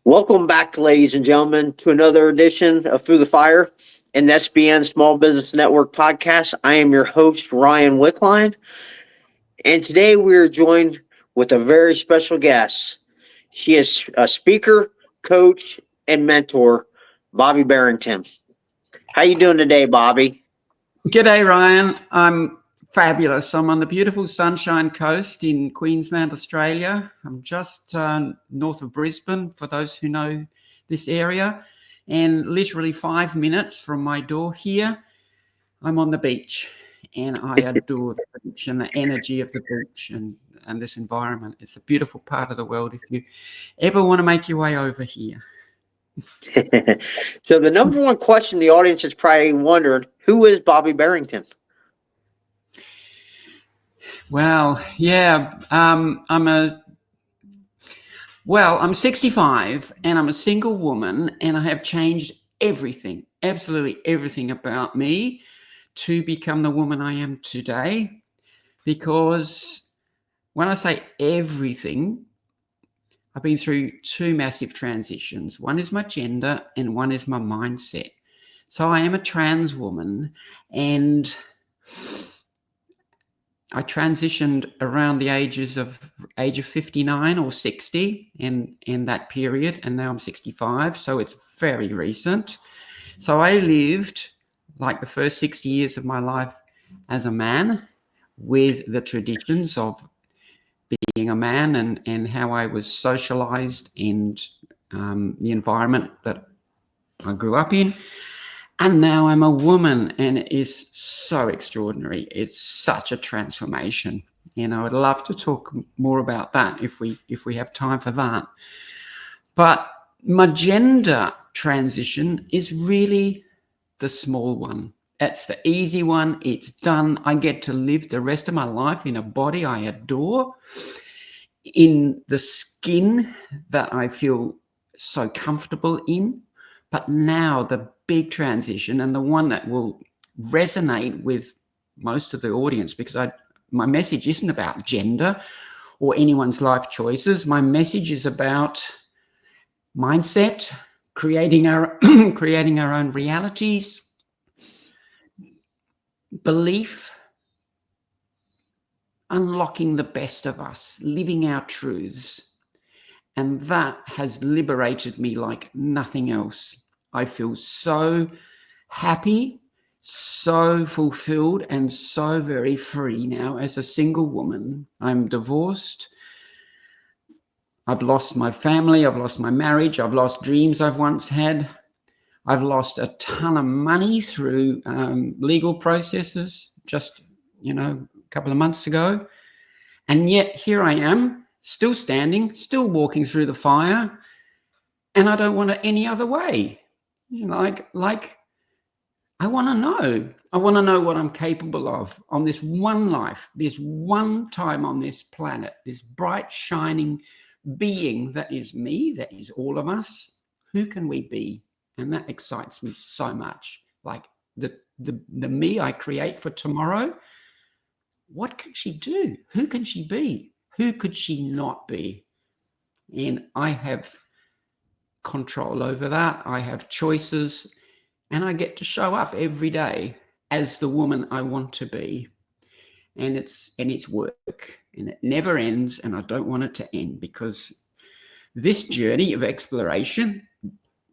Welcome back, ladies and gentlemen, to another edition of Through the Fire and SBN Small Business Network podcast. I am your host, Ryan Wickline, and today we are joined with a very special guest. She is a speaker, coach, and mentor, Bobbi Barrington. How you doing today, Bobbi? G'day, Ryan. I'm fabulous. I'm on the beautiful Sunshine Coast in Queensland, Australia. I'm just north of Brisbane, for those who know this area. And literally 5 minutes from my door here, I'm on the beach. And I adore the beach and the energy of the beach and this environment. It's a beautiful part of the world if you ever want to make your way over here. So the number one question the audience has probably wondered, who is Bobbi Barrington? Well, yeah, I'm 65 and I'm a single woman, and I have changed everything, absolutely everything about me to become the woman I am today. Because when I say everything, I've been through two massive transitions. One is my gender and one is my mindset. So I am a trans woman, and I transitioned around the age of 59 or 60 in that period, and now I'm 65, so it's very recent. So I lived like the first 6 years of my life as a man with the traditions of being a man and how I was socialized and the environment that I grew up in. And now I'm a woman, and it is so extraordinary. It's such a transformation. And I would love to talk more about that if we have time for that. But my gender transition is really the small one. It's the easy one. It's done. I get to live the rest of my life in a body I adore, in the skin that I feel so comfortable in. But now the big transition, and the one that will resonate with most of the audience, because my message isn't about gender or anyone's life choices. My message is about mindset, creating our own realities, belief, unlocking the best of us, living our truths. And that has liberated me like nothing else. I feel so happy, so fulfilled, and so very free now as a single woman. I'm divorced. I've lost my family. I've lost my marriage. I've lost dreams I've once had. I've lost a ton of money through legal processes just, a couple of months ago. And yet here I am, still standing, still walking through the fire, and I don't want it any other way. Like I want to know. I want to know what I'm capable of on this one life, this one time on this planet, this bright, shining being that is me, that is all of us. Who can we be? And that excites me so much. Like the me I create for tomorrow. What can she do? Who can she be? Who could she not be? And I have control over that. I have choices, and I get to show up every day as the woman I want to be. And it's work, and it never ends, and I don't want it to end, because this journey of exploration,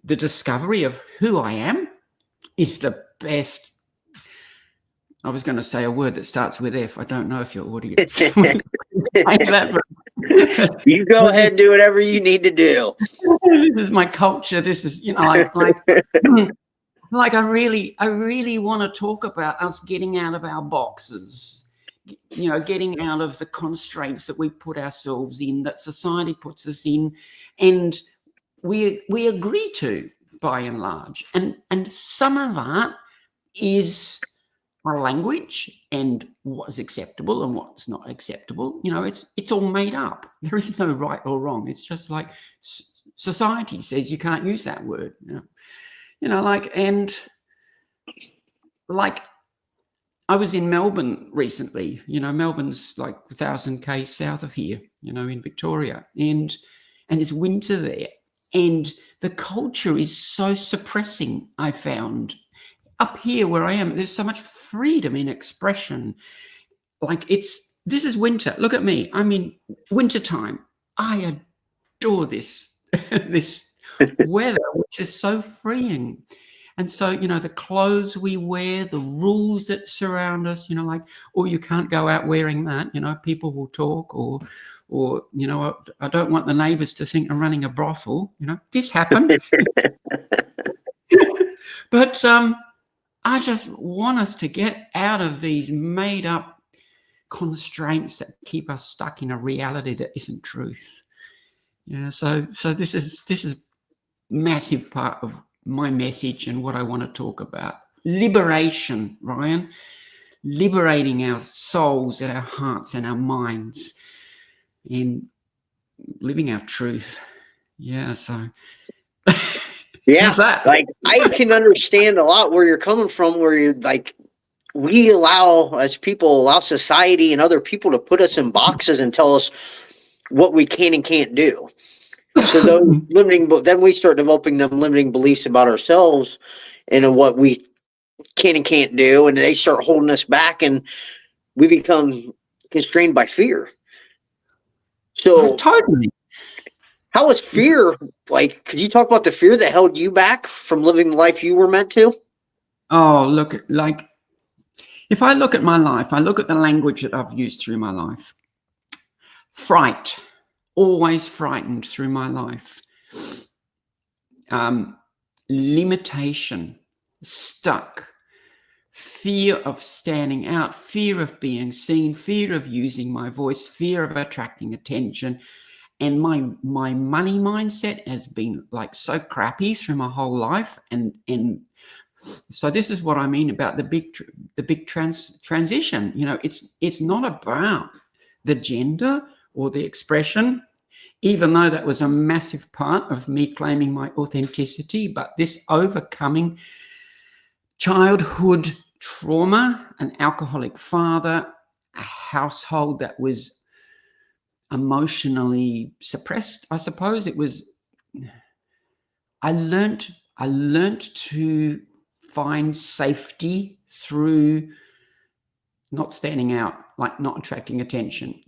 the discovery of who I am, is the best. I was going to say a word that starts with F. I don't know if your audience You go ahead and do whatever you need to do. This is my culture. This is, like I really want to talk about us getting out of our boxes, getting out of the constraints that we put ourselves in, that society puts us in, and we agree to, by and large. And some of that is our language and what's acceptable and what's not acceptable. It's all made up. There is no right or wrong. It's just like society says you can't use that word. I was in Melbourne recently. Melbourne's like 1,000 k's south of here, in Victoria, and it's winter there. And the culture is so suppressing, I found. Up here where I am, there's so much freedom in expression. Like this is winter. Look at me. I'm in wintertime. I adore this this weather, which is so freeing. And so, the clothes we wear, the rules that surround us, like, oh, you can't go out wearing that, people will talk, or I don't want the neighbors to think I'm running a brothel, this happened. But I just want us to get out of these made up constraints that keep us stuck in a reality that isn't truth. So this is massive part of my message and what I want to talk about. Liberation, Ryan. Liberating our souls and our hearts and our minds and living our truth. So Yeah, how's that? like I can understand a lot where you're coming from, where you're like, we as people, allow society and other people to put us in boxes and tell us what we can and can't do. So those then we start developing them limiting beliefs about ourselves and what we can and can't do, and they start holding us back, and we become constrained by fear. So Totally. how was fear? Like, could you talk about the fear that held you back from living the life you were meant to? Oh, look, like, if I look at my life, I look at the language that I've used through my life. Fright, always frightened through my life. Limitation, stuck. Fear of standing out, fear of being seen, fear of using my voice, fear of attracting attention. And my money mindset has been like so crappy through my whole life. And so this is what I mean about the big transition. It's not about the gender or the expression, even though that was a massive part of me claiming my authenticity, but this overcoming childhood trauma, an alcoholic father, a household that was emotionally suppressed, I suppose. I learned to find safety through not standing out, like not attracting attention,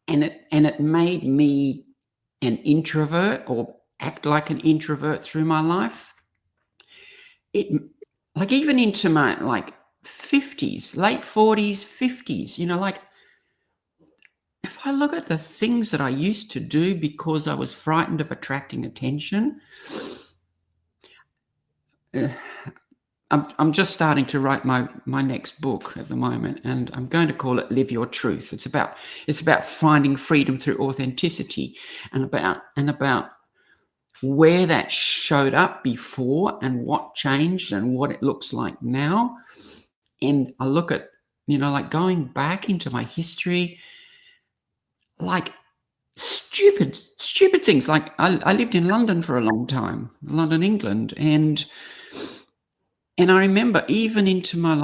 and it made me an introvert or act like an introvert through my life. It, like, even into my 50s, late 40s, 50s, if I look at the things that I used to do because I was frightened of attracting attention, I'm just starting to write my next book at the moment, and I'm going to call it Live Your Truth. It's about finding freedom through authenticity, and about where that showed up before and what changed and what it looks like now. And I look at, going back into my history, like stupid things. Like I lived in London for a long time, London, England. And I remember even into my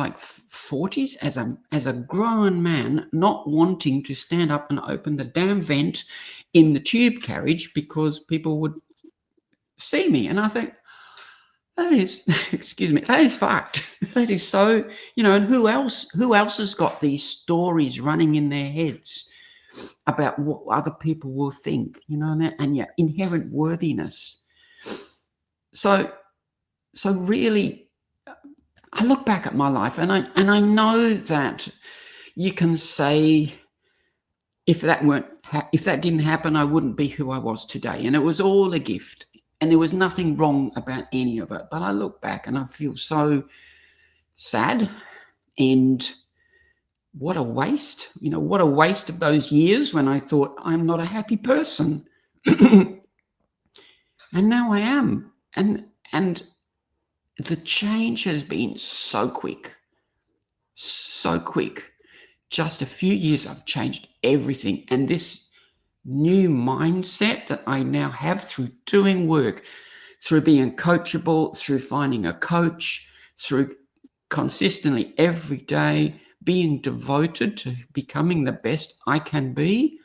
40s as a grown man, not wanting to stand up and open the damn vent in the tube carriage because people would see me. And I think, that is, excuse me, that is fucked. That is so, and who else has got these stories running in their heads about what other people will think, and your inherent worthiness. So really, I look back at my life and I know that you can say, if that didn't happen, I wouldn't be who I was today. And it was all a gift. And there was nothing wrong about any of it. But I look back and I feel so sad. And what a waste, what a waste of those years when I thought I'm not a happy person. And now I am. And the change has been so quick. So quick. Just a few years, I've changed everything. And this new mindset that I now have through doing work, through being coachable, through finding a coach, through consistently every day being devoted to becoming the best I can be,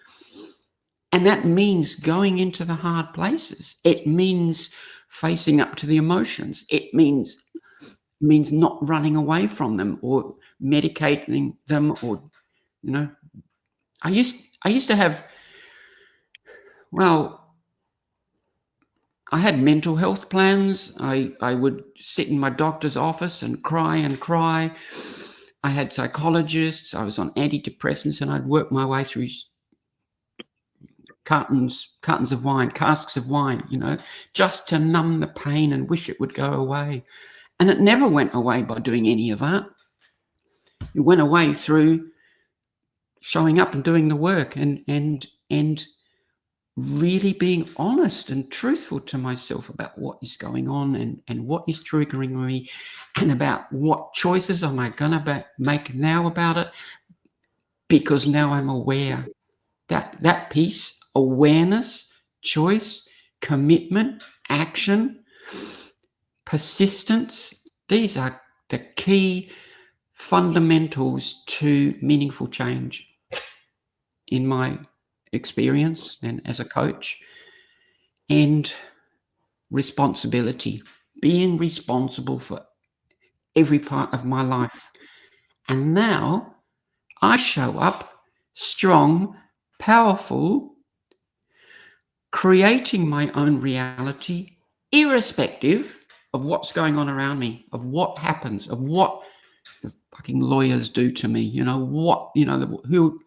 And that means going into the hard places. It means facing up to the emotions. It means not running away from them or medicating them, or I used to have, well, I had mental health plans. I would sit in my doctor's office and cry and cry. I had psychologists. I was on antidepressants, and I'd work my way through cartons of wine, casks of wine, just to numb the pain and wish it would go away. And it never went away by doing any of that. It went away through showing up and doing the work and really being honest and truthful to myself about what is going on and what is triggering me, and about what choices am I going to make now about it, because now I'm aware. That piece, awareness, choice, commitment, action, persistence, these are the key fundamentals to meaningful change in my experience and as a coach. And responsibility, being responsible for every part of my life. And now I show up strong, powerful, creating my own reality, irrespective of what's going on around me, of what happens, of what the fucking lawyers do to me, who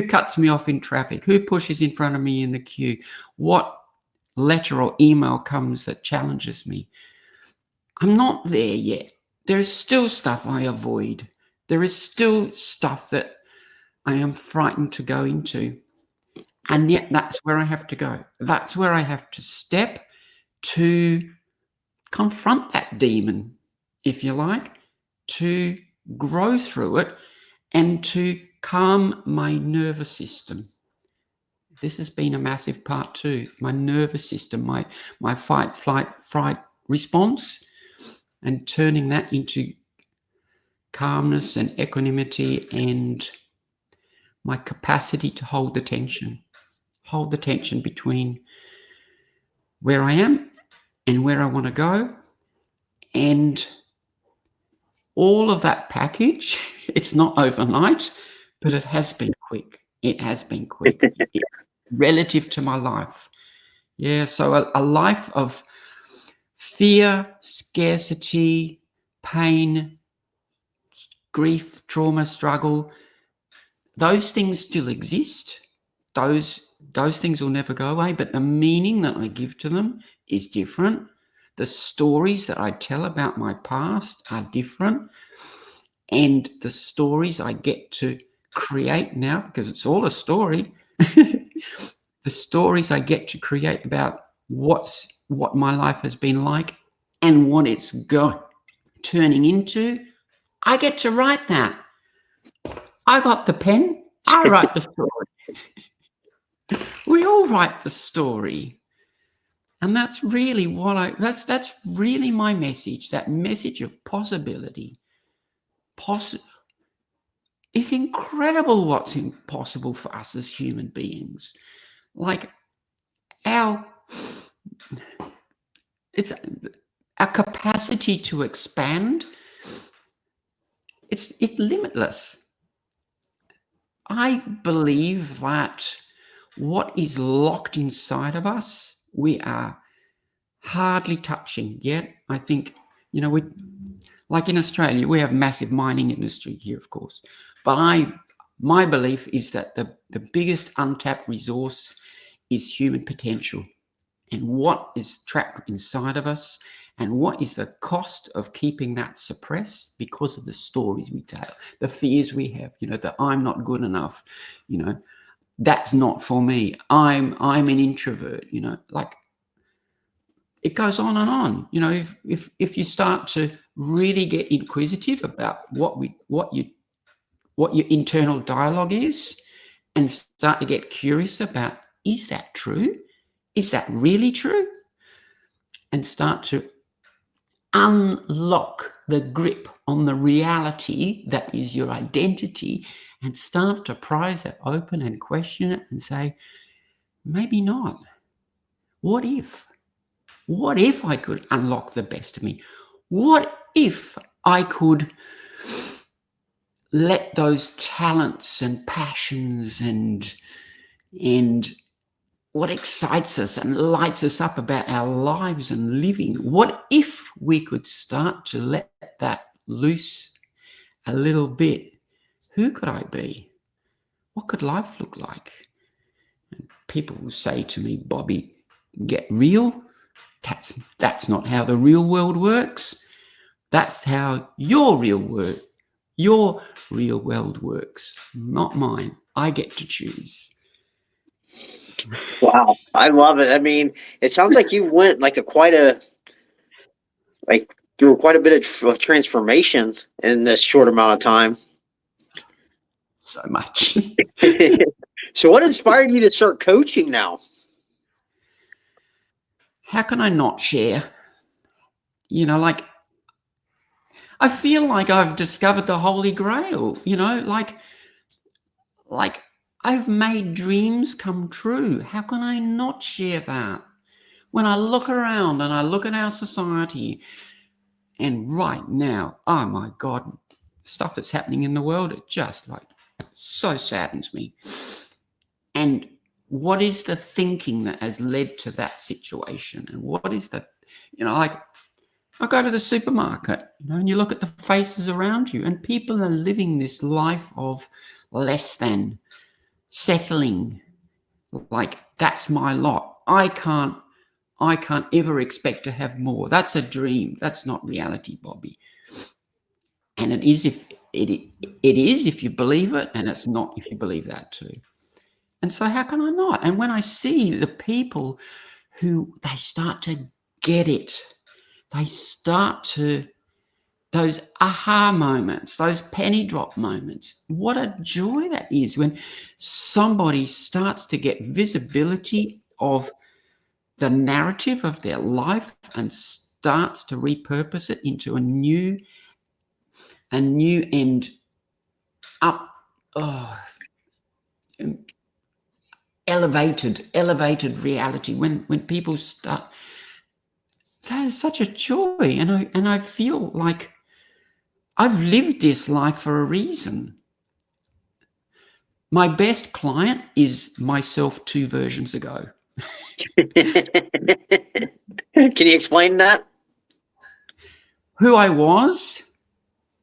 cuts me off in traffic, who pushes in front of me in the queue, what letter or email comes that challenges me. I'm not there yet. There is still stuff I avoid. There is still stuff that I am frightened to go into. And yet that's where I have to go. That's where I have to step to confront that demon, if you like, to grow through it and to calm my nervous system. This has been a massive part too. My nervous system, my fight, flight, fright response, and turning that into calmness and equanimity, and my capacity to hold the tension between where I am and where I want to go. And all of that package, it's not overnight, but it has been quick. It has been quick relative to my life. Yeah, so a life of fear, scarcity, pain, grief, trauma, struggle, those things still exist. Those things will never go away, but the meaning that I give to them is different. The stories that I tell about my past are different. And the stories I get to create now, because it's all a story, the stories I get to create about what my life has been like and what it's turning into, I get to write that. I got the pen, I write the story. We all write the story. And that's really that's really my message, that message of possibility. It's incredible what's impossible for us as human beings. Like our capacity to expand, it's limitless. I believe that what is locked inside of us, we are hardly touching yet. I think, we, like in Australia, we have massive mining industry here, of course. But my belief is that the biggest untapped resource is human potential, and what is trapped inside of us, and what is the cost of keeping that suppressed because of the stories we tell, the fears we have, that I'm not good enough, that's not for me. I'm an introvert, like it goes on and on. If you start to really get inquisitive about what your internal dialogue is, and start to get curious about, is that true? Is that really true? And start to unlock the grip on the reality that is your identity, and start to prise it open and question it and say, maybe not. What if? What if I could unlock the best of me? What if I could let those talents and passions and what excites us and lights us up about our lives and living, what if we could start to let that loose a little bit? Who could I be? What could life look like? And people will say to me, Bobby, get real. That's not how the real world works. That's how your real world works, not mine. I get to choose. Wow, I love it. I mean, it sounds like you went like like through quite a bit of transformation in this short amount of time. So much. So, what inspired you to start coaching now? How can I not share? Like, I feel like I've discovered the Holy Grail, like I've made dreams come true. How can I not share that? When I look around and I look at our society, and right now, oh my God, stuff that's happening in the world, it just like so saddens me. And what is the thinking that has led to that situation? And what is the, like I go to the supermarket, and you look at the faces around you, and people are living this life of less than, settling, like that's my lot. I can't ever expect to have more. That's a dream. That's not reality, Bobby. And it is if you believe it, and it's not if you believe that too. And so how can I not? And when I see the people who they start to get it, they start to, those aha moments, those penny drop moments, what a joy that is when somebody starts to get visibility of the narrative of their life and starts to repurpose it into a new and up, elevated reality. When people start, that is such a joy, and I feel like I've lived this life for a reason. My best client is myself 2 versions ago. Can you explain that? Who I was,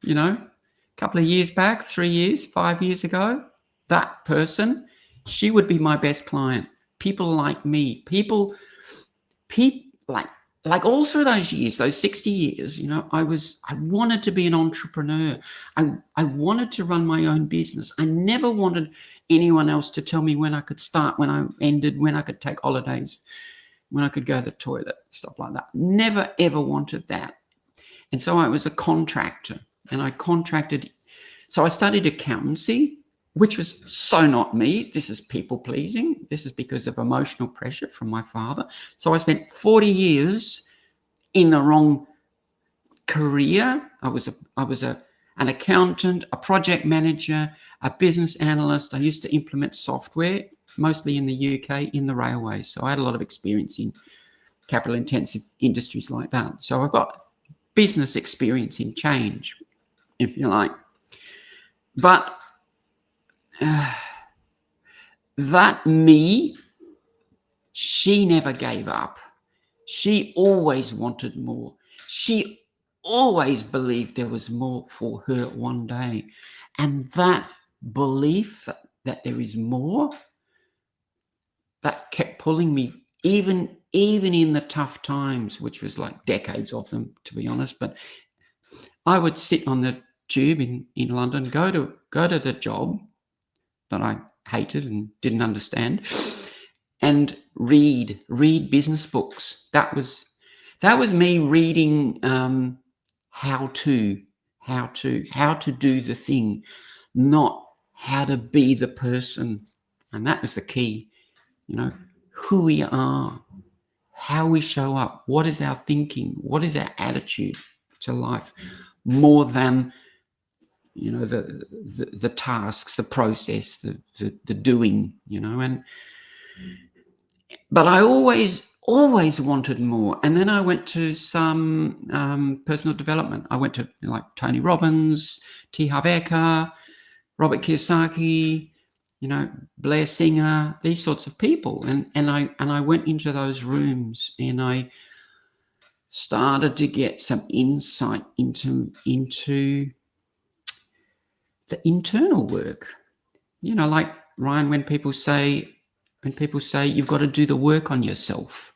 a couple of years back, 3 years, 5 years ago, that person, she would be my best client. People like me, people like all through those years, those 60 years, I wanted to be an entrepreneur. I wanted to run my own business. I never wanted anyone else to tell me when I could start, when I ended, when I could take holidays, when I could go to the toilet, stuff like that. Never, ever wanted that. And so I was a contractor, and so I studied accountancy, which was so not me. This is people pleasing. This is because of emotional pressure from my father. So I spent 40 years in the wrong career. I was an accountant, a project manager, a business analyst. I used to implement software, mostly in the UK, in the railways. So I had a lot of experience in capital intensive industries like that. So I've got business experience in change, if you like. But that me, she never gave up. She always wanted more. She always believed there was more for her one day. And that belief that there is more, that kept pulling me, even in the tough times, which was like decades of them, to be honest. But I would sit on the tube in London, go to the job that I hated and didn't understand, and read business books. That was me reading how to do the thing, not how to be the person. And that was the key, who we are, how we show up, what is our thinking, what is our attitude to life, more than the tasks, the process, the doing, and But I always wanted more. And then I went to some personal development. I went to like Tony Robbins, T. Harv Eker, Robert Kiyosaki, Blair Singer, these sorts of people. And I went into those rooms and I started to get some insight into the internal work. Like Ryan, when people say you've got to do the work on yourself.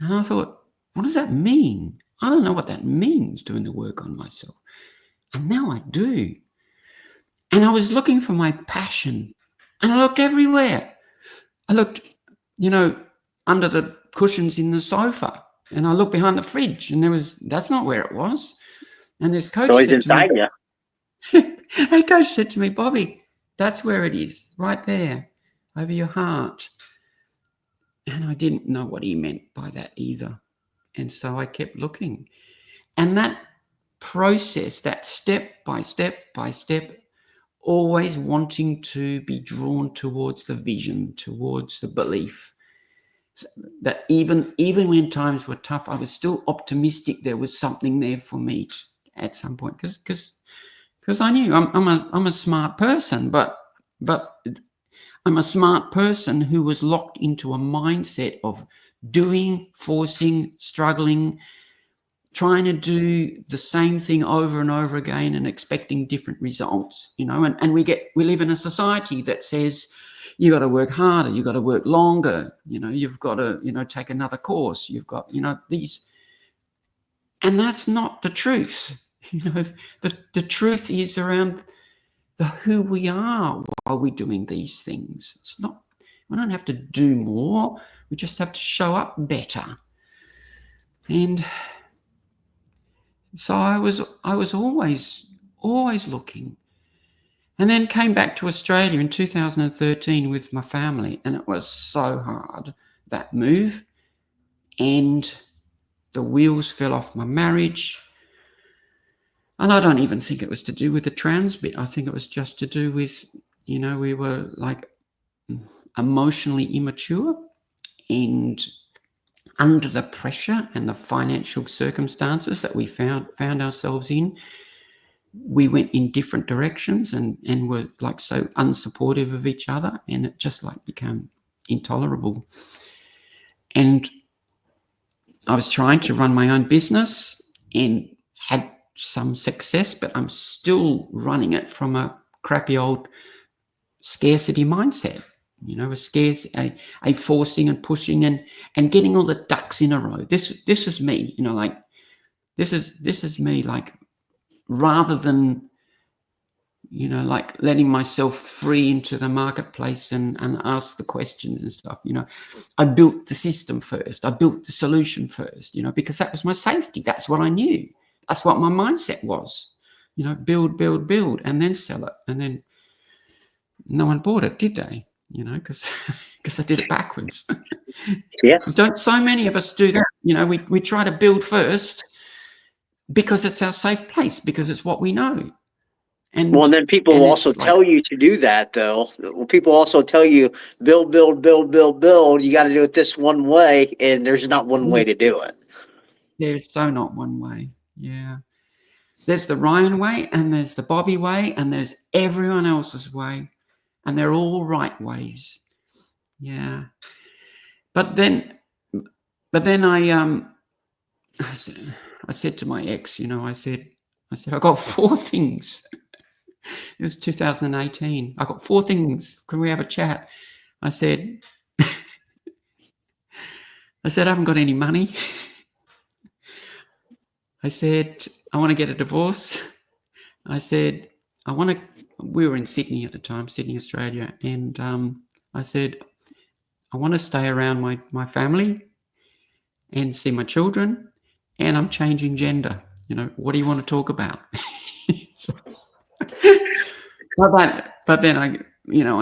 And I thought, what does that mean? I don't know what that means, doing the work on myself. And now I do. And I was looking for my passion. And I looked everywhere. I looked, under the cushions in the sofa. And I looked behind the fridge. And that's not where it was. And this coach Always said inside to you. me, hey, coach said to me, Bobbi, that's where it is, right there, over your heart. And I didn't know what he meant by that either. And so I kept looking. And that process, that step by step, always wanting to be drawn towards the vision, towards the belief, that even when times were tough, I was still optimistic there was something there for me at some point. Because I knew I'm a smart person, but I'm a smart person who was locked into a mindset of doing, forcing, struggling, trying to do the same thing over and over again and expecting different results, and we live in a society that says you got to work harder, you got to work longer, you've got to, take another course, you've got, these, and that's not the truth. The truth is around who we are while we're doing these things. It's not, we don't have to do more. We just have to show up better. And so I was always looking. And then came back to Australia in 2013 with my family. And it was so hard, that move. And the wheels fell off my marriage. And I don't even think it was to do with the trans bit. I think it was just to do with, we were like emotionally immature and under the pressure and the financial circumstances that we found ourselves in. We went in different directions and were like so unsupportive of each other, and it just like became intolerable. And I was trying to run my own business and had some success, but I'm still running it from a crappy old scarcity mindset, a forcing and pushing and getting all the ducks in a row. This is me, like this is me, like rather than, like letting myself free into the marketplace and ask the questions and stuff. I built the system first. I built the solution first, because that was my safety. That's what I knew. That's what my mindset was, build, and then sell it. And then no one bought it, did they? Because I did it backwards. Yeah. Don't so many of us do that? We try to build first because it's our safe place, because it's what we know. And then people will also tell you to do that, though. People also tell you build. You got to do it this one way, and there's not one way to do it. There's so not one way. Yeah. There's the Ryan way, and there's the Bobbi way, and there's everyone else's way, and they're all right ways. Yeah. But then I said to my ex, I said I got 4 things. It was 2018. I got 4 things. Can we have a chat? I said I haven't got any money. I said, I want to get a divorce. I said, we were in Sydney at the time, Sydney, Australia. And I said, I want to stay around my family and see my children, and I'm changing gender. What do you want to talk about? But then I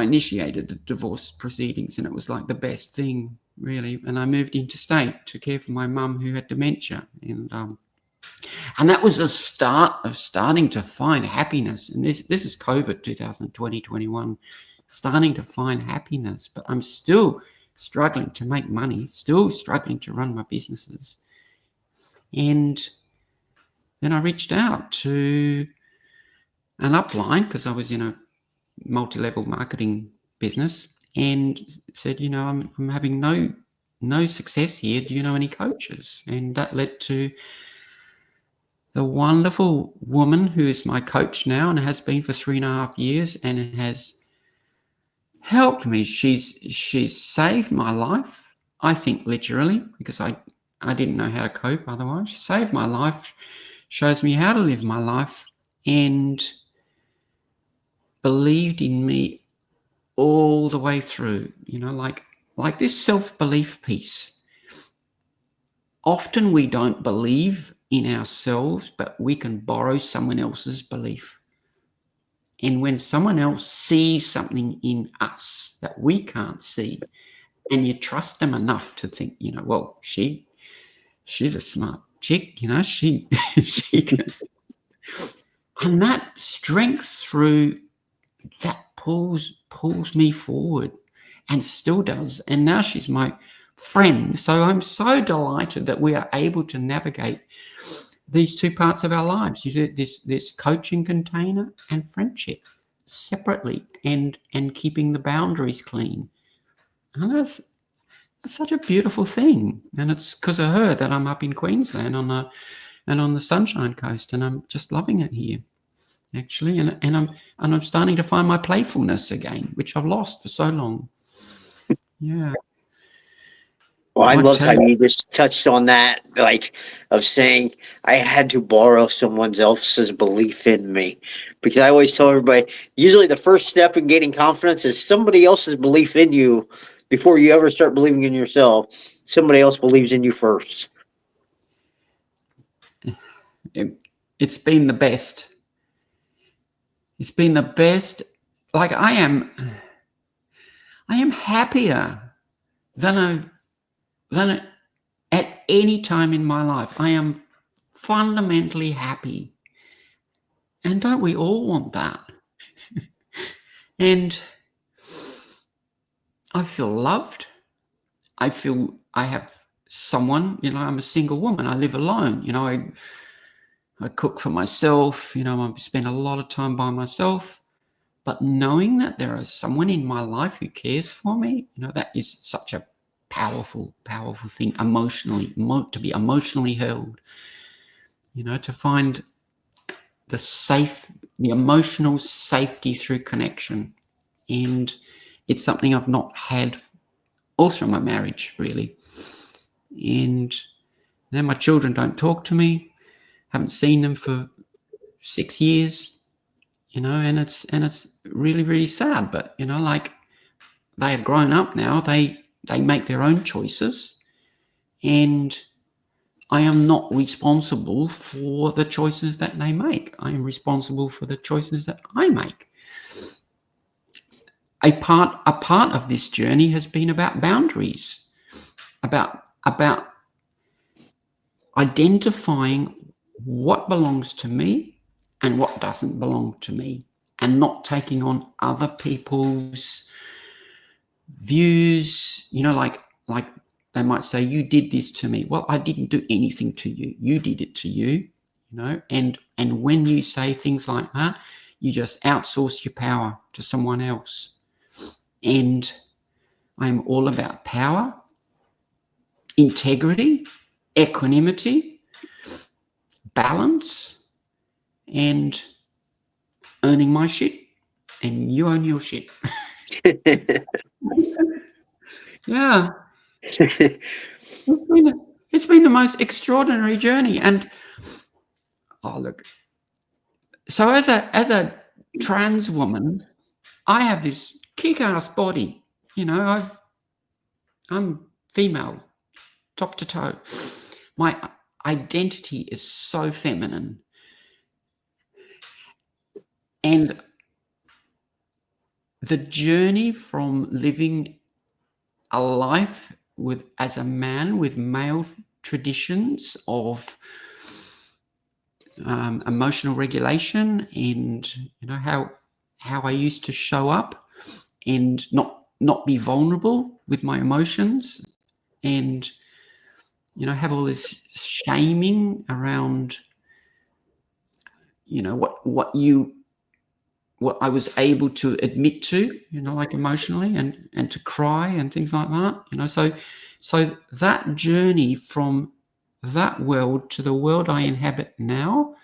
initiated the divorce proceedings, and it was like the best thing, really. And I moved interstate to care for my mum who had dementia. And that was the start of starting to find happiness. And this is COVID 2020, 21, starting to find happiness. But I'm still struggling to make money, still struggling to run my businesses. And then I reached out to an upline because I was in a multi-level marketing business and said, I'm having no success here. Do you know any coaches? And that led to the wonderful woman who is my coach now and has been for 3.5 years and has helped me. She's saved my life, I think literally, because I didn't know how to cope otherwise. She saved my life, shows me how to live my life, and believed in me all the way through, like this self-belief piece. Often we don't believe in ourselves, but we can borrow someone else's belief. And when someone else sees something in us that we can't see, and you trust them enough to think, well, she's a smart chick, she can. And that strength through that pulls me forward and still does. And now she's my friend. So I'm so delighted that we are able to navigate these two parts of our lives, this coaching container and friendship separately, and keeping the boundaries clean. And that's such a beautiful thing. And it's because of her that I'm up in Queensland on the Sunshine Coast, and I'm just loving it here, actually. And I'm starting to find my playfulness again, which I've lost for so long. Yeah. Well, I loved how you just touched on that, like, of saying I had to borrow someone else's belief in me. Because I always tell everybody, usually the first step in gaining confidence is somebody else's belief in you before you ever start believing in yourself. Somebody else believes in you first. It's been the best. It's been the best. Like I am happier than at any time in my life. I am fundamentally happy. And don't we all want that? And I feel loved. I feel I have someone, I'm a single woman. I live alone. I cook for myself. I spend a lot of time by myself. But knowing that there is someone in my life who cares for me, that is such a powerful, powerful thing emotionally, to be emotionally held, to find the emotional safety through connection. And it's something I've not had all through my marriage, really. And now my children don't talk to me, haven't seen them for 6 years, and it's really, really sad. But, like, they are grown up now. They make their own choices, and I am not responsible for the choices that they make. I am responsible for the choices that I make. A part of this journey has been about boundaries, about identifying what belongs to me and what doesn't belong to me, and not taking on other people's views, like they might say, you did this to me. Well, I didn't do anything to you. You did it to you, and when you say things like that, you just outsource your power to someone else. And I'm all about power, integrity, equanimity, balance, and earning my shit, and you own your shit. Yeah. It's been the most extraordinary journey. And look, so as a trans woman, I have this kick-ass body. I'm female, top to toe. My identity is so feminine. And the journey from living a life as a man with male traditions of emotional regulation, and how I used to show up, and not not be vulnerable with my emotions, and have all this shaming around what I was able to admit to, like emotionally, and to cry and things like that. So that journey from that world to the world I inhabit now,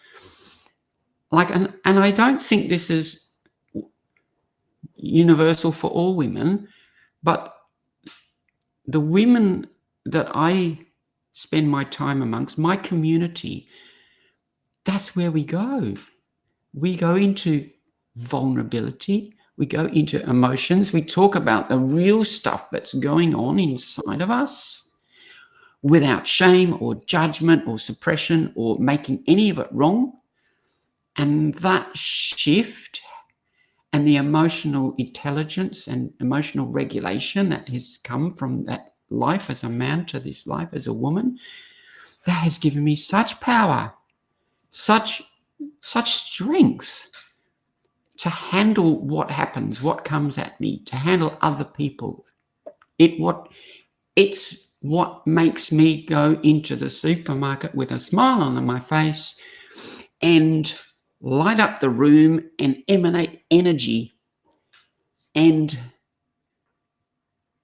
and I don't think this is universal for all women, but the women that I spend my time amongst, my community, that's where we go. We go into vulnerability. We go into emotions. We talk about the real stuff that's going on inside of us without shame or judgment or suppression or making any of it wrong. And that shift and the emotional intelligence and emotional regulation that has come from that life as a man to this life as a woman, that has given me such power, such strength to handle what happens, what comes at me, to handle other people. It's what makes me go into the supermarket with a smile on my face and light up the room and emanate energy. And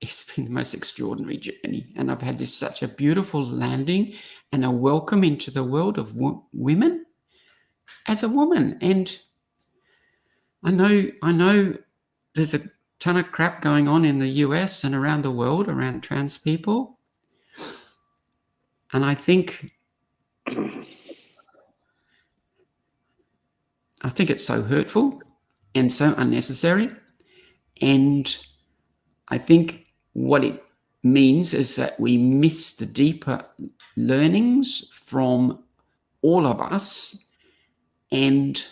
it's been the most extraordinary journey. And I've had such a beautiful landing and a welcome into the world of women as a woman. And I know there's a ton of crap going on in the US and around the world around trans people. And I think it's so hurtful and so unnecessary. And I think what it means is that we miss the deeper learnings from all of us and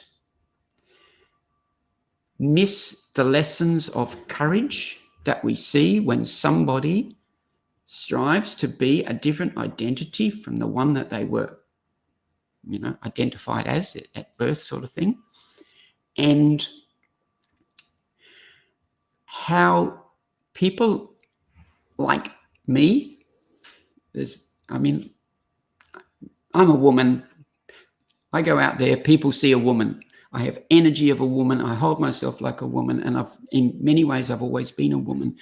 miss the lessons of courage that we see when somebody strives to be a different identity from the one that they were, identified as at birth, sort of thing. And how people like me, I'm a woman. I go out there, people see a woman. I have energy of a woman. I hold myself like a woman. And in many ways, I've always been a woman.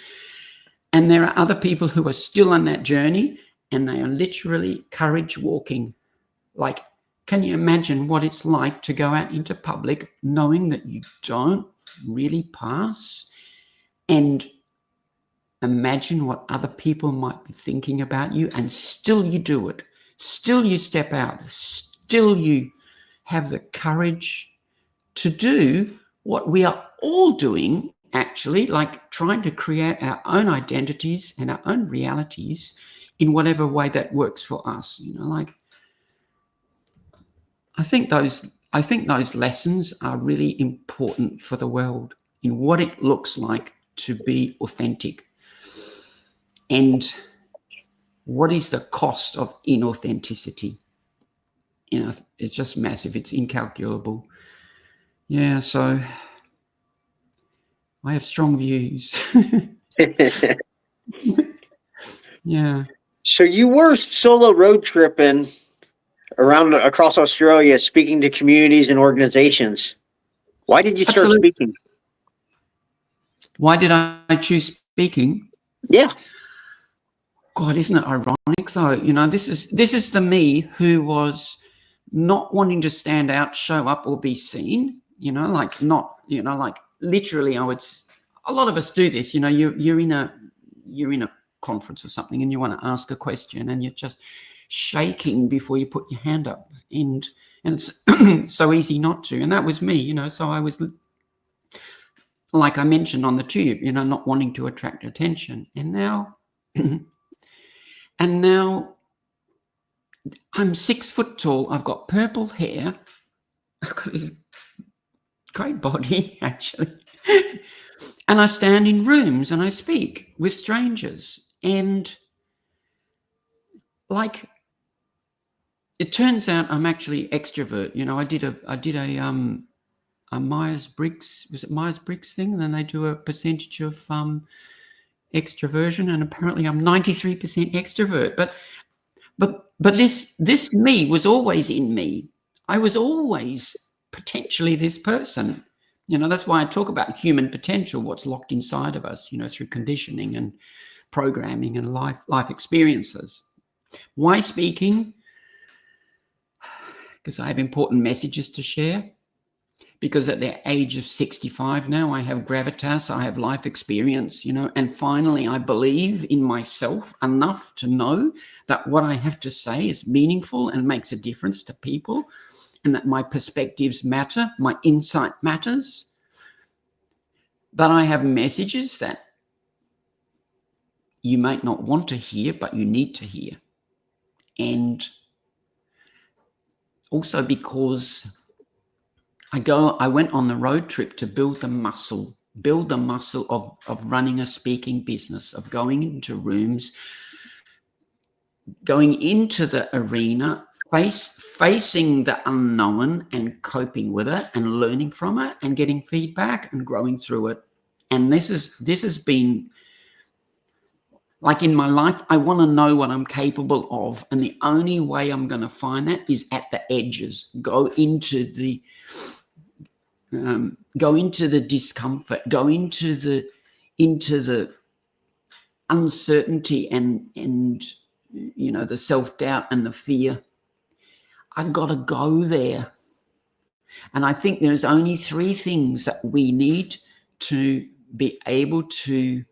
And there are other people who are still on that journey, and they are literally courage walking. Like, can you imagine what it's like to go out into public knowing that you don't really pass, and imagine what other people might be thinking about you, and still you do it. Still you step out. Still you have the courage to do what we are all doing, actually, like trying to create our own identities and our own realities in whatever way that works for us. I think those lessons are really important for the world in what it looks like to be authentic, and what is the cost of inauthenticity. It's just massive. It's incalculable. Yeah, so I have strong views. Yeah. So you were solo road tripping around across Australia, speaking to communities and organizations. Why did you start Absolutely. speaking? Why did I choose speaking? Yeah. God, isn't it ironic though? This is the me who was not wanting to stand out, show up, or be seen. Literally, a lot of us do this. You're in a conference or something, and you want to ask a question, and you're just shaking before you put your hand up, and it's so easy not to. And that was me. So I was, like I mentioned, on the tube. Not wanting to attract attention, and now. And now I'm 6 foot tall. I've got purple hair. I've got this great body, actually. And I stand in rooms and I speak with strangers. And it turns out I'm actually extrovert. I did a Myers-Briggs, was it Myers-Briggs thing? And then they do a percentage of extroversion, and apparently I'm 93% extrovert. But this me was always in me. I was always potentially this person. That's why I talk about human potential, what's locked inside of us, through conditioning and programming and life experiences. Why speaking? Because I have important messages to share. Because at the age of 65 now, I have gravitas, I have life experience, and finally I believe in myself enough to know that what I have to say is meaningful and makes a difference to people, and that my perspectives matter, my insight matters, that I have messages that you might not want to hear, but you need to hear. And also because I went on the road trip to build the muscle of running a speaking business, of going into rooms, going into the arena, facing the unknown and coping with it and learning from it and getting feedback and growing through it. And this has been like in my life, I want to know what I'm capable of. And the only way I'm going to find that is at the edges, go into the discomfort, go into the uncertainty and the self-doubt and the fear. I've got to go there. And I think there's only three things that we need to be able to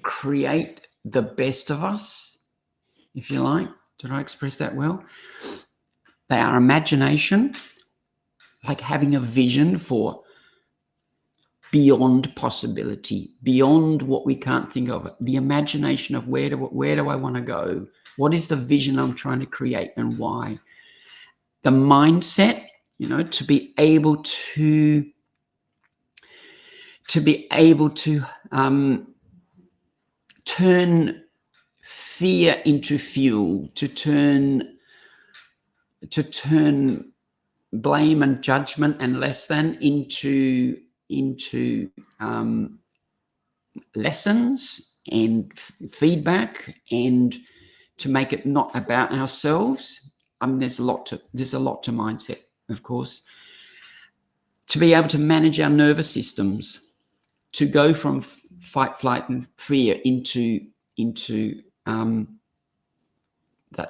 create the best of us, if you like. Did I express that well? They are imagination, like having a vision for beyond possibility, beyond what we can't think of. The imagination of where do I want to go? What is the vision I'm trying to create and why? The mindset, to be able to turn fear into fuel, to turn blame and judgment and less than into lessons and feedback, and to make it not about ourselves. There's a lot to mindset, of course. To be able to manage our nervous systems, to go from fight, flight, and fear into that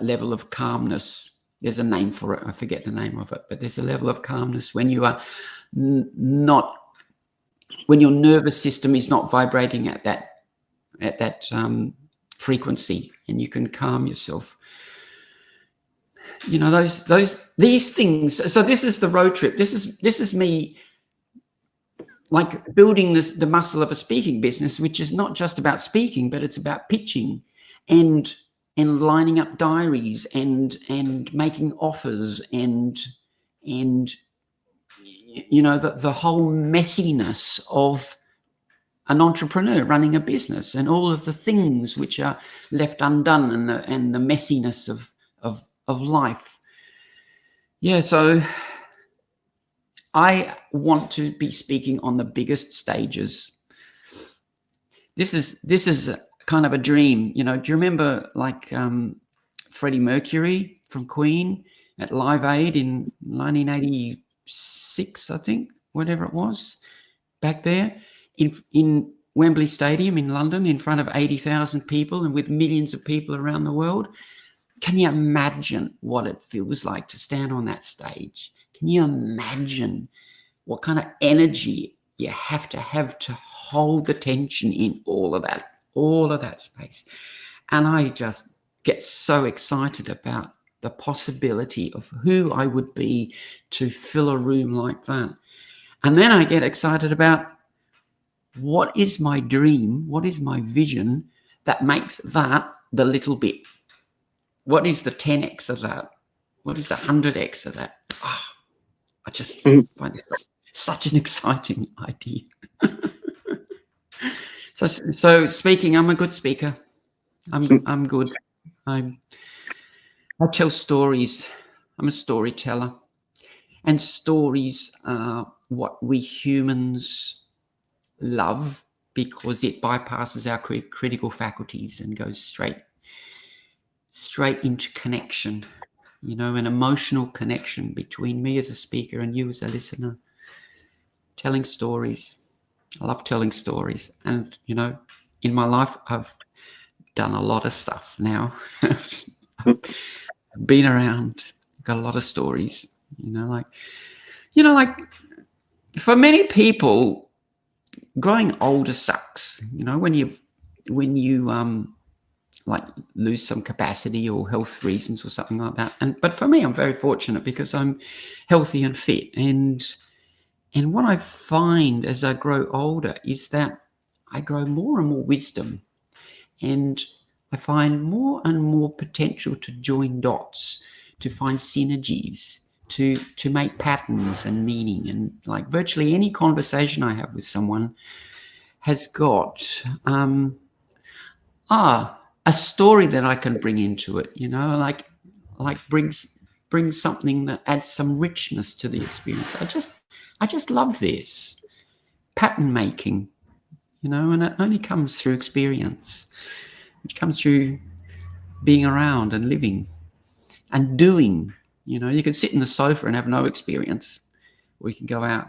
level of calmness. There's a name for it. I forget the name of it, but there's a level of calmness when you are when your nervous system is not vibrating at that frequency, and you can calm yourself. These things. So this is the road trip. This is me, like building the muscle of a speaking business, which is not just about speaking, but it's about pitching and lining up diaries and making offers and the whole messiness of an entrepreneur running a business, and all of the things which are left undone, and the messiness of life. Yeah, so I want to be speaking on the biggest stages. This is a kind of a dream. Do you remember like Freddie Mercury from Queen at Live Aid in 1986, I think, whatever it was, back there in Wembley Stadium in London, in front of 80,000 people and with millions of people around the world? Can you imagine what it feels like to stand on that stage? Can you imagine what kind of energy you have to hold the tension in all of that space? And I just get so excited about the possibility of who I would be to fill a room like that. And then I get excited about what is my dream, what is my vision that makes that the little bit. What is the 10x of that? What is the 100x of that? Oh, I just find this such an exciting idea. So speaking, I'm a good speaker. I'm good. I tell stories. I'm a storyteller. And stories are what we humans love because it bypasses our critical faculties and goes straight into connection, an emotional connection between me as a speaker and you as a listener. Telling stories. I love telling stories. And, in my life, I've done a lot of stuff now. Been around, got a lot of stories, like for many people, growing older sucks, when you like lose some capacity or health reasons or something like that. But for me, I'm very fortunate because I'm healthy and fit. And what I find as I grow older is that I grow more and more wisdom, and I find more and more potential to join dots, to find synergies, to make patterns and meaning. And like virtually any conversation I have with someone has got a story that I can bring into it, like brings something that adds some richness to the experience. I just love this pattern making, and it only comes through experience. It comes through being around and living and doing. You can sit in the sofa and have no experience, or you can go out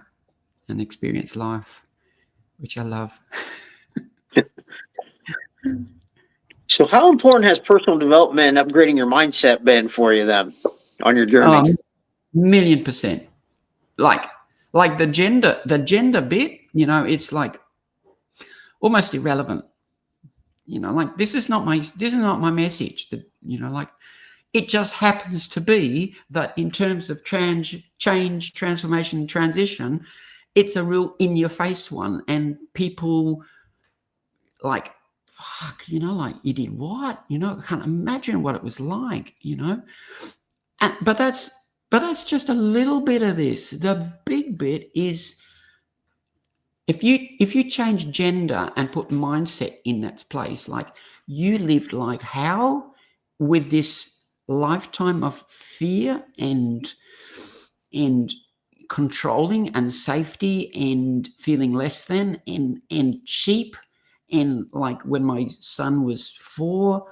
and experience life, which I love. So, how important has personal development and upgrading your mindset been for you then on your journey? 1,000,000%. Like the gender bit, it's like almost irrelevant. Like this is not my message. That like it just happens to be that in terms of change, transformation, transition, it's a real in your face one, and people like, fuck, like you did what? I can't imagine what it was like, but that's just a little bit of this. The big bit is if you change gender and put mindset in its place, like you lived like how with this lifetime of fear and controlling and safety and feeling less than and cheap. And like when my son was 4,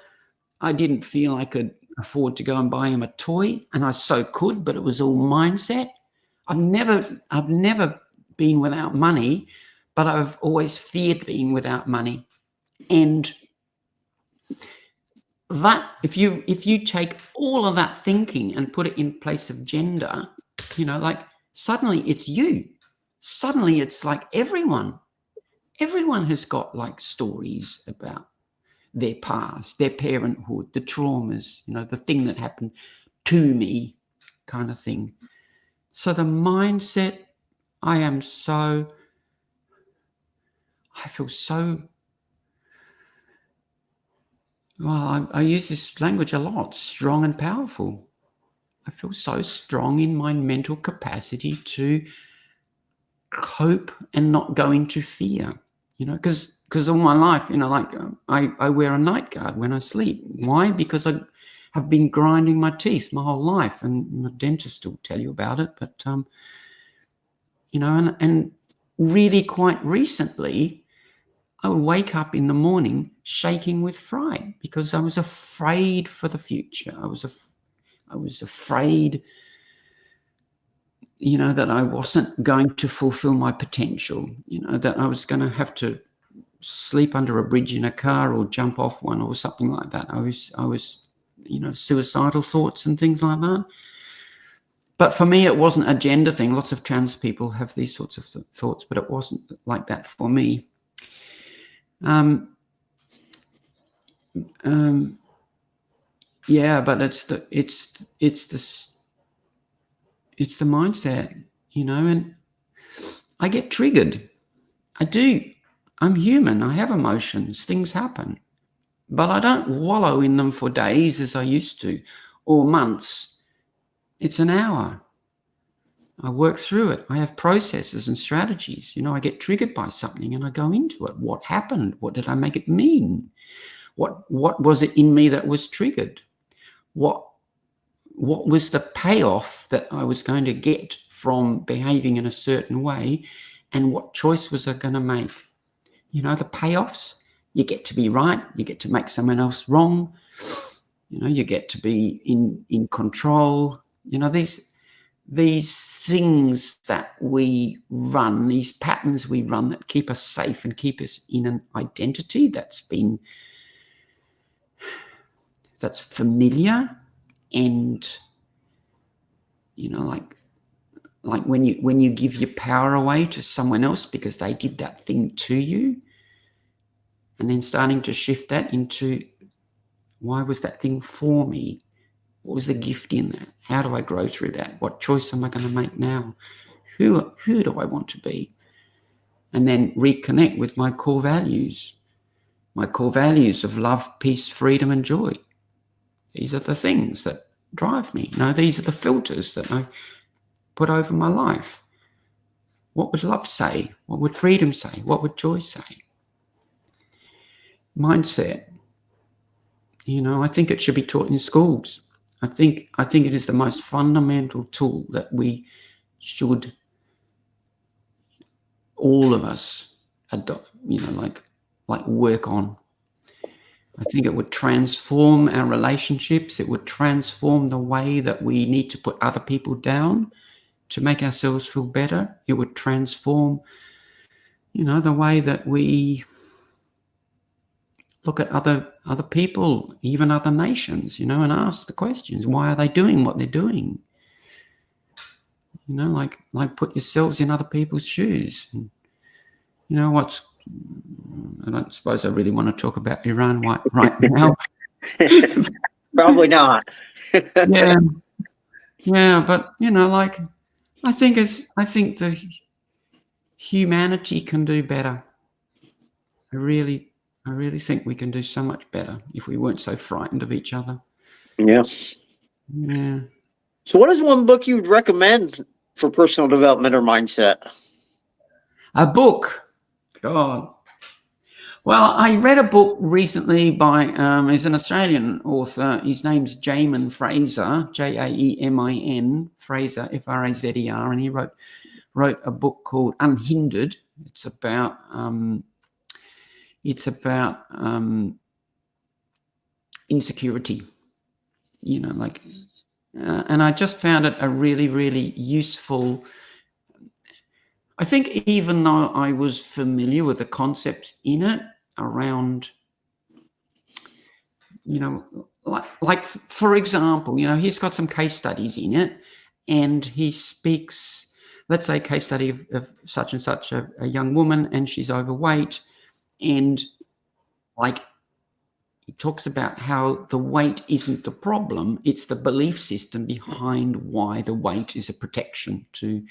I didn't feel I could afford to go and buy him a toy, and I so could, but it was all mindset. I've never been without money, but I've always feared being without money. And that if you take all of that thinking and put it in place of gender, like suddenly it's you. Suddenly it's like everyone has got like stories about their past, their parenthood, the traumas, the thing that happened to me kind of thing. So the mindset, I feel so, well, I use this language a lot, strong and powerful. I feel so strong in my mental capacity to cope and not go into fear, because all my life, like I wear a night guard when I sleep. Why? Because I have been grinding my teeth my whole life, and my dentist will tell you about it. But, and really quite recently, I would wake up in the morning shaking with fright because I was afraid for the future. I was afraid, that I wasn't going to fulfill my potential, that I was going to have to sleep under a bridge in a car or jump off one or something like that. I was, suicidal thoughts and things like that. But for me, it wasn't a gender thing. Lots of trans people have these sorts of thoughts, but it wasn't like that for me. Yeah, but it's the mindset, and I get triggered. I do. I'm human. I have emotions. Things happen, but I don't wallow in them for days as I used to, or months. It's an hour. I work through it. I have processes and strategies. I get triggered by something and I go into it. What happened? What did I make it mean? What was it in me that was triggered? What what was the payoff that I was going to get from behaving in a certain way, and what choice was I going to make? The payoffs, you get to be right, you get to make someone else wrong, you get to be in control. These things that we run, these patterns we run that keep us safe and keep us in an identity that's familiar, and like when you give your power away to someone else because they did that thing to you, and then starting to shift that into, why was that thing for me? What was the gift in that? How do I grow through that? What choice am I going to make now? Who do I want to be? And then reconnect with my core values of love, peace, freedom, and joy. These are the things that drive me. These are the filters that I put over my life. What would love say? What would freedom say? What would joy say? Mindset. I think it should be taught in schools. I think it is the most fundamental tool that we should, all of us, adopt, work on. I think it would transform our relationships. It would transform the way that we need to put other people down to make ourselves feel better. It would transform, the way that we look at other people, even other nations, and ask the questions. Why are they doing what they're doing? Like put yourselves in other people's shoes. And I don't suppose I really want to talk about Iran right now. Probably not. Yeah, but I think the humanity can do better. I really think we can do so much better if we weren't so frightened of each other. Yeah. So what is one book you would recommend for personal development or mindset? A book. God. Well, I read a book recently by he's an Australian author. His name's Jaemin Fraser, Jaemin Fraser, Frazer, and he wrote a book called Unhindered. It's about insecurity, and I just found it a really, really useful. I think even though I was familiar with the concept in it around, like for example, he's got some case studies in it, and he speaks, let's say, case study of such and such a young woman, and she's overweight, and he talks about how the weight isn't the problem, it's the belief system behind why the weight is a protection to,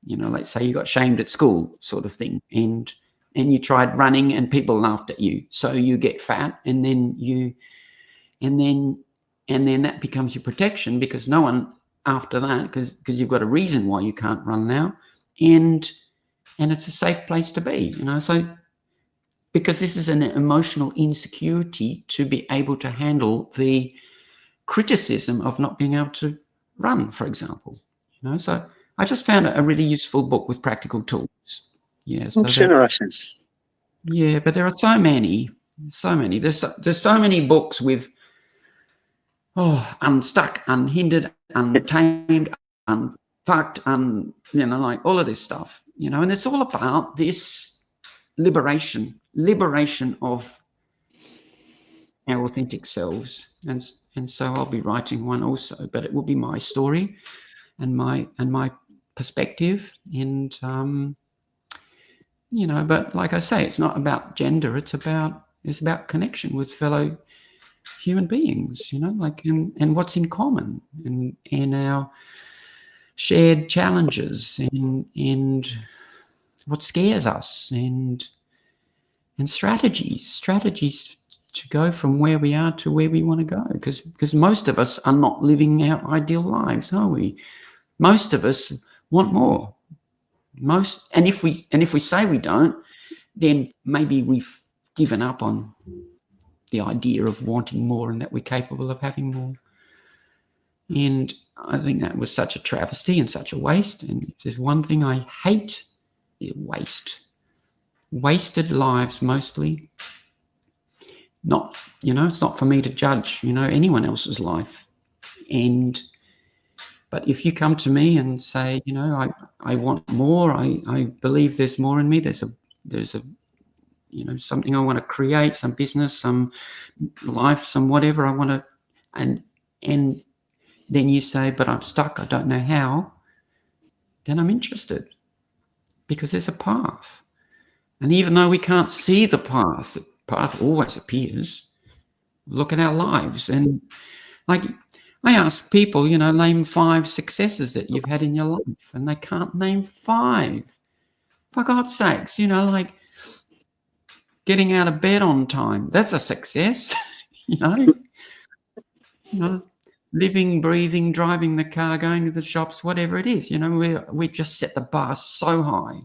let's say you got shamed at school sort of thing, and you tried running and people laughed at you, so you get fat, and then that becomes your protection, because no one after that, because you've got a reason why you can't run now, and it's a safe place to be, so because this is an emotional insecurity to be able to handle the criticism of not being able to run, for example. So I just found it a really useful book with practical tools. Yeah, so that's interesting. Yeah, but there are so many. There's so many books with unstuck, unhindered, untamed, unfucked, like all of this stuff. And it's all about this liberation of our authentic selves, and so I'll be writing one also, but it will be my story and my perspective, and but like I say, it's not about gender, it's about connection with fellow human beings, and what's in common, and our shared challenges, and what scares us, and strategies to go from where we are to where we want to go, because most of us are not living our ideal lives, are we? Most of us want more. And if we say we don't, then maybe we've given up on the idea of wanting more and that we're capable of having more. And I think that was such a travesty and such a waste. And if there's one thing I hate, it's waste. Wasted lives mostly. Not, it's not for me to judge, anyone else's life. But if you come to me and say, I want more, I believe there's more in me, there's a something I want to create, some business, some life, some whatever I want to, and then you say, but I'm stuck, I don't know how, then I'm interested, because there's a path. And even though we can't see the path always appears. Look at our lives. And like, I ask people, name 5 successes that you've had in your life, and they can't name 5. For God's sakes, like getting out of bed on time, that's a success. Living, breathing, driving the car, going to the shops, whatever it is, we just set the bar so high.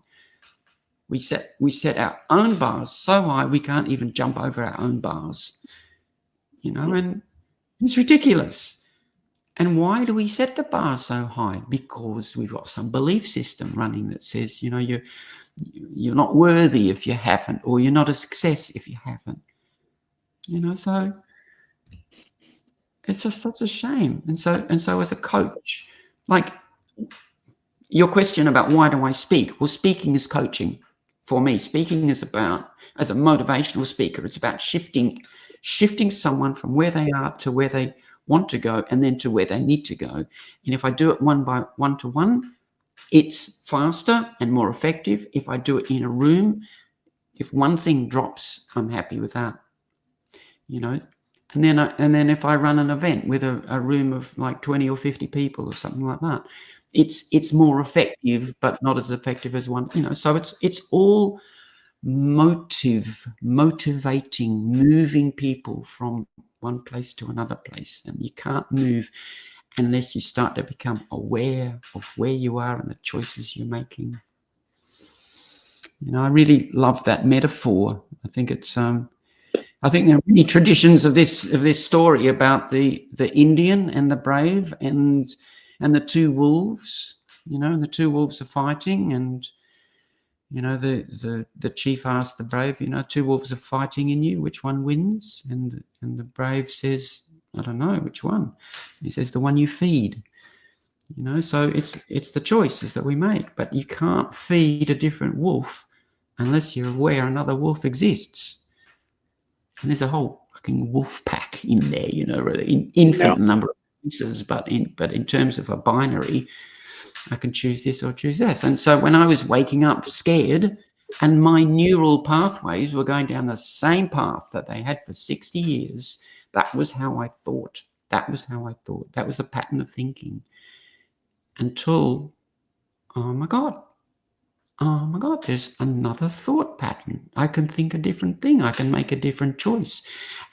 We set our own bars so high we can't even jump over our own bars. And it's ridiculous. And why do we set the bar so high? Because we've got some belief system running that says, you're not worthy if you haven't, or you're not a success if you haven't. So it's just such a shame. And so as a coach, like your question about why do I speak? Well, speaking is coaching. For me, speaking is about, as a motivational speaker, it's about shifting someone from where they are to where they want to go, and then to where they need to go. And if I do it one to one, it's faster and more effective. If I do it in a room, if one thing drops, I'm happy with that. And then if I run an event with a room of like 20 or 50 people or something like that, it's more effective, but not as effective as one. So it's all motivating, moving people from one place to another place. And you can't move unless you start to become aware of where you are and the choices you're making. I really love that metaphor. I think there are many traditions of this story about the Indian and the brave and the 2 wolves. And the 2 wolves are fighting, and the chief asked the brave, 2 wolves are fighting in you, which one wins? And the brave says, I don't know, which one? He says, the one you feed. So it's the choices that we make, but you can't feed a different wolf unless you're aware another wolf exists. And there's a whole fucking wolf pack in there, really infinite number of pieces, but in terms of a binary, I can choose this or choose this. And so when I was waking up scared, and my neural pathways were going down the same path that they had for 60 years, that was how I thought. That was the pattern of thinking. Until, oh my God, there's another thought pattern. I can think a different thing. I can make a different choice.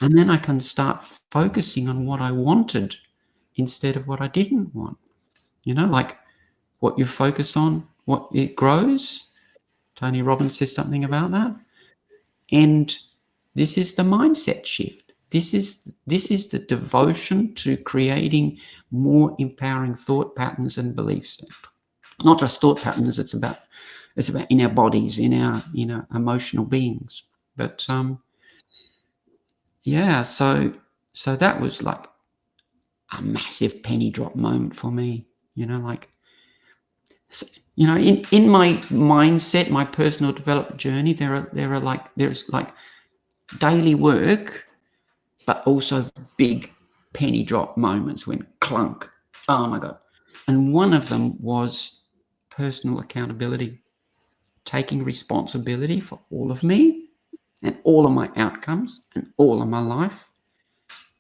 And then I can start focusing on what I wanted instead of what I didn't want. Like what you focus on, what it grows. Tony Robbins says something about that. And this is the mindset shift. This is the devotion to creating more empowering thought patterns and beliefs. Not just thought patterns, it's about in our bodies, in our emotional beings. But so that was like a massive penny drop moment for me. In my mindset, my personal development journey, there's daily work, but also big penny drop moments when clunk. Oh my God. And one of them was personal accountability, taking responsibility for all of me and all of my outcomes and all of my life.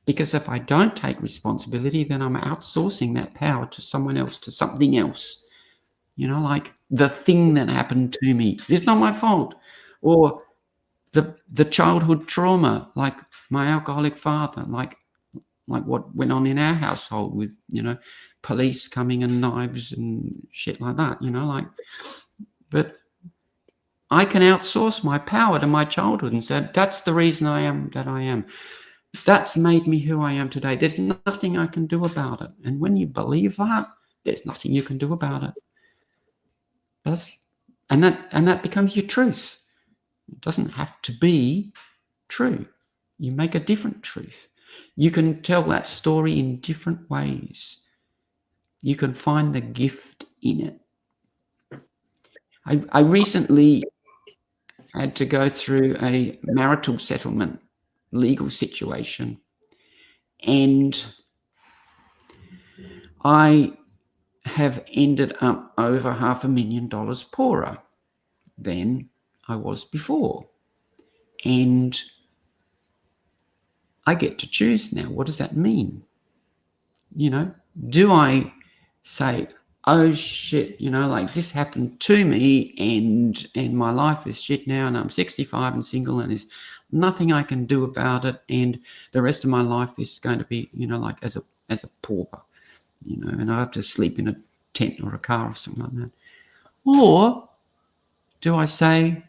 Because if I don't take responsibility, then I'm outsourcing that power to someone else, to something else. Like the thing that happened to me, it's not my fault. Or the childhood trauma, like my alcoholic father, like what went on in our household with, police coming and knives and shit like that, but I can outsource my power to my childhood and say, that's the reason I am that I am. That's made me who I am today. There's nothing I can do about it. And when you believe that, there's nothing you can do about it. And that becomes your truth. It doesn't have to be true. You make a different truth. You can tell that story in different ways. You can find the gift in it. I recently had to go through a marital settlement legal situation, and I have ended up over $500,000 poorer than I was before. And I get to choose now. What does that mean? Do I say, oh shit, like this happened to me and my life is shit now and I'm 65 and single and there's nothing I can do about it and the rest of my life is going to be, like as a pauper, and I have to sleep in a tent or a car or something like that? Or do I say,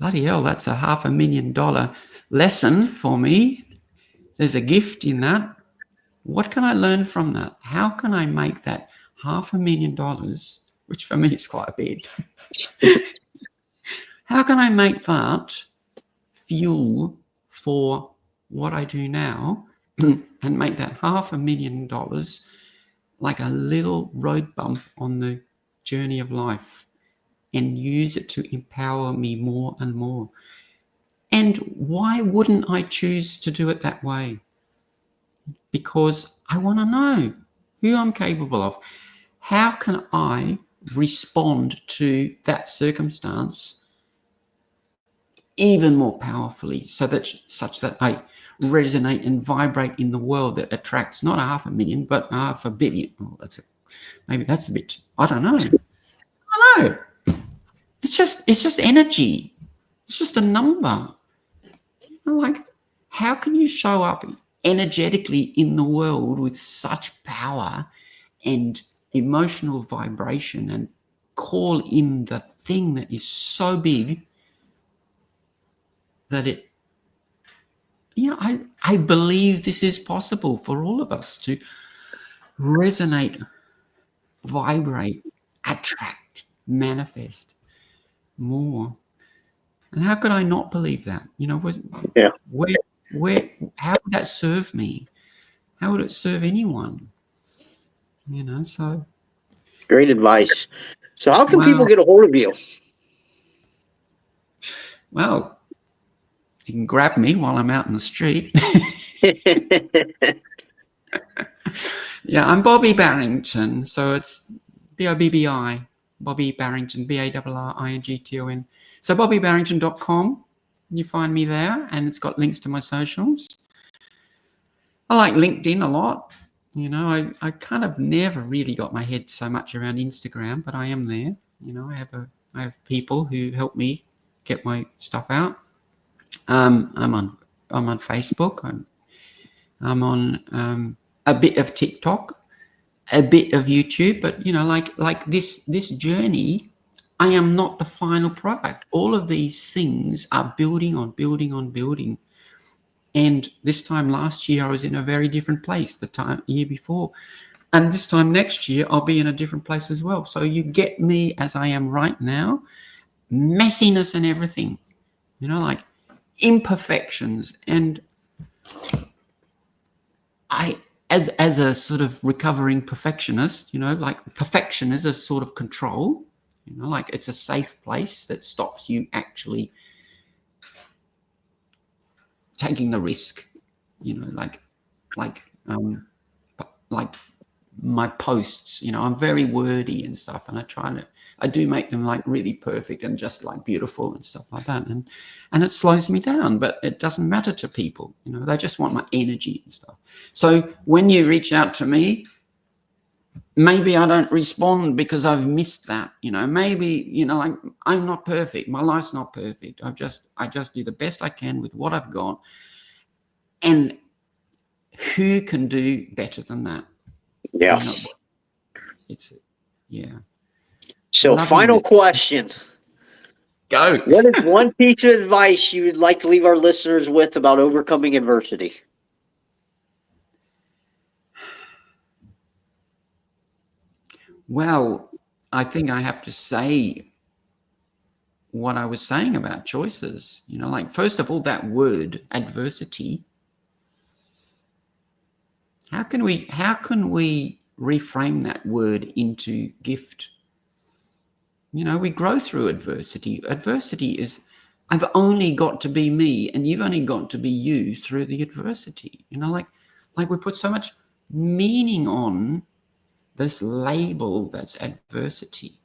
bloody hell, that's a $500,000 lesson for me. There's a gift in that. What can I learn from that? How can I make that $500,000, which for me is quite a bit, how can I make that fuel for what I do now and make that $500,000 like a little road bump on the journey of life and use it to empower me more and more? And why wouldn't I choose to do it that way? Because I want to know who I'm capable of. How can I respond to that circumstance even more powerfully such that I resonate and vibrate in the world that attracts not 500,000 but 500 million? Oh, maybe that's a bit, I don't know. It's just energy. It's just a number. Like, how can you show up energetically in the world with such power and emotional vibration and call in the thing that is so big that I believe this is possible for all of us to resonate, vibrate, attract, manifest more. And how could I not believe that? Yeah. How would that serve me? How would it serve anyone? So. Great advice. So how can people Wow. get a hold of you? Well, you can grab me while I'm out in the street. Yeah, I'm Bobbi Barrington. So it's Bobbi, Bobbi Barrington, Barrington. So bobbibarrington.com. You find me there, and it's got links to my socials. I like LinkedIn a lot. I kind of never really got my head so much around Instagram, but I am there. I have people who help me get my stuff out. I'm on Facebook. I'm on a bit of TikTok, a bit of YouTube, but like this journey, I am not the final product. All of these things are building on building on building. And this time last year, I was in a very different place. The year before, and this time next year, I'll be in a different place as well. So you get me as I am right now, messiness and everything, like imperfections. And I, as a sort of recovering perfectionist, like perfection is a sort of control, like it's a safe place that stops you actually taking the risk, like my posts, I'm very wordy and stuff, and I do make them like really perfect and just like beautiful and stuff like that, and it slows me down, but it doesn't matter to people. They just want my energy and stuff. So when you reach out to me, maybe I don't respond because I've missed that. Maybe like I'm not perfect, my life's not perfect. I just do the best I can with what I've got, and who can do better than that? Yeah. It's yeah. So Loving final this. question. Go. What is one piece of advice you would like to leave our listeners with about overcoming adversity? Well, I think I have to say what I was saying about choices. Like, first of all, that word adversity. How can we reframe that word into gift? We grow through adversity. Adversity is, I've only got to be me and you've only got to be you through the adversity. Like we put so much meaning on this label that's adversity.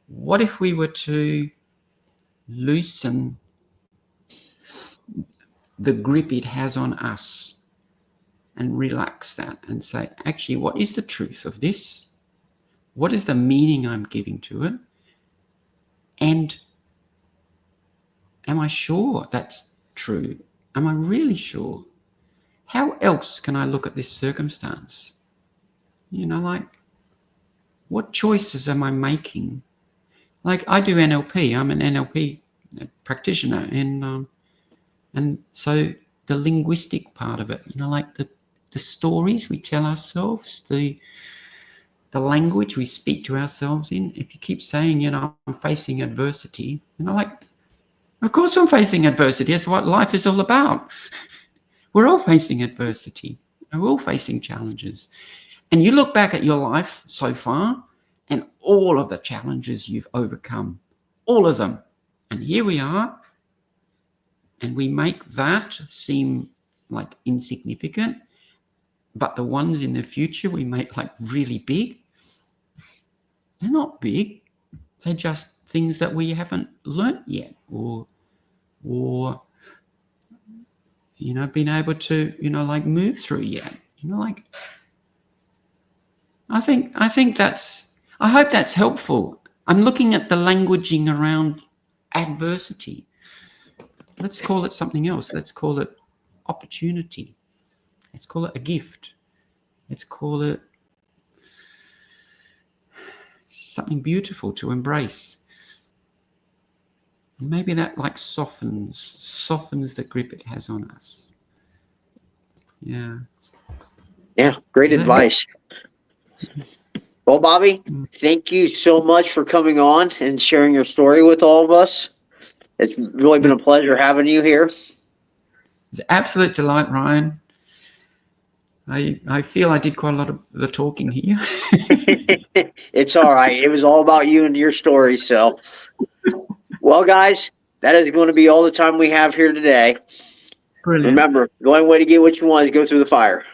What if we were to loosen the grip it has on us and relax that and say, actually, what is the truth of this? What is the meaning I'm giving to it? And am I sure that's true? Am I really sure? How else can I look at this circumstance? Like, what choices am I making? Like, I do NLP. I'm an NLP practitioner, and so the linguistic part of it, like the stories we tell ourselves, the language we speak to ourselves in. If you keep saying, I'm facing adversity, like, of course I'm facing adversity. That's what life is all about. We're all facing adversity. We're all facing challenges. And you look back at your life so far and all of the challenges you've overcome, all of them. And here we are. And we make that seem like insignificant. But the ones in the future we make like really big. They're not big. They're just things that we haven't learnt yet or been able to, like move through yet. Like, I think that's, I hope that's helpful. I'm looking at the languaging around adversity. Let's call it something else. Let's call it opportunity. Let's call it a gift. Let's call it something beautiful to embrace. And maybe that like softens the grip it has on us. Yeah. Yeah, great advice. Well, Bobbi, thank you so much for coming on and sharing your story with all of us. It's really been a pleasure having you here. It's an absolute delight, Ryan. I feel I did quite a lot of the talking here. It's all right. It was all about you and your story. So, well, guys, that is going to be all the time we have here today. Brilliant. Remember, the only way to get what you want is go through the fire.